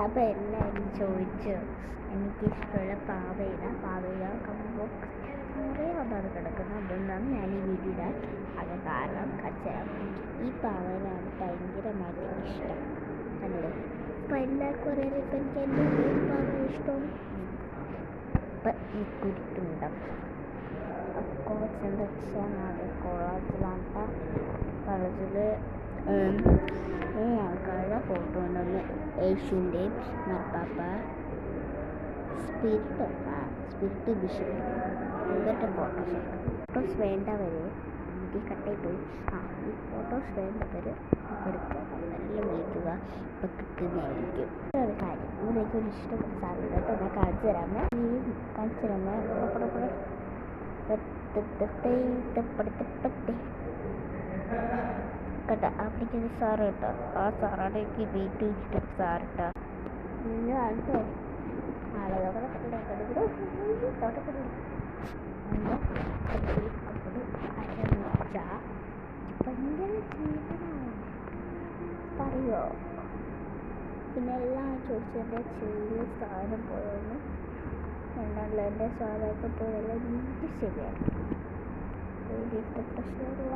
അപ്പോൾ എല്ലാവരും ചോദിച്ചു എനിക്കിഷ്ടമുള്ള പാവയില കമ്പോ കുറേ ഒന്നാണ് കിടക്കുന്നത്. അതുകൊണ്ടാണ് ഞാൻ ഈ വീഡിയോ ഇടാൻ അത് കാരണം കച്ചറ ഈ പാവയിലാണ് ഭയങ്കരമായിട്ട് ഇഷ്ടം അല്ലേ. അപ്പം എല്ലാവർക്കും അറിയാം ഇപ്പം എനിക്ക് എൻ്റെ പാവ ഇഷ്ടം. ഇപ്പം ഈ കുരുത്തുണ്ടം കോളേജ് എന്താ വെച്ചാൽ അത് കോളേജിൽ ആൾക്കാരുടെ ഫോട്ടോ ഉണ്ടെന്ന് യേശുവിൻ്റെയും മാർപ്പാപ്പ സ്പിരിറ്റ് ബിഷപ്പ് ഇവരുടെ ഫോട്ടോസ് വേണ്ടവർ ഈ കട്ടയിൽ പോയി ഈ ഫോട്ടോസ് വേണ്ടവർ എടുക്കുക നല്ല വിളിക്കുക. ഇപ്പം കിട്ടുന്നതായിരിക്കും. ഒരു കാര്യം ഇതിലേക്ക് ഒരു ഇഷ്ടപ്പെട്ട സാധനം കേട്ടോ ഞാൻ കാണിച്ചു തരാമേ കേട്ടോ. അവിടേക്കൊരു സാറ് കേട്ടോ. ആ സാറാണ് എനിക്ക് ഏറ്റവും ഇഷ്ടപ്പെട്ട സാറ് കേട്ടോ. ആളുകളെ ഭയങ്കര ജീവനാണ് പറയോ. പിന്നെ എല്ലാം ചോദിച്ചു എൻ്റെ ചെറിയ സാധനം പോയെന്ന് എന്നുള്ള എൻ്റെ സാധനമൊക്കെ പോയതെല്ലാം ശരിയാണ്. പ്രശ്നമുള്ള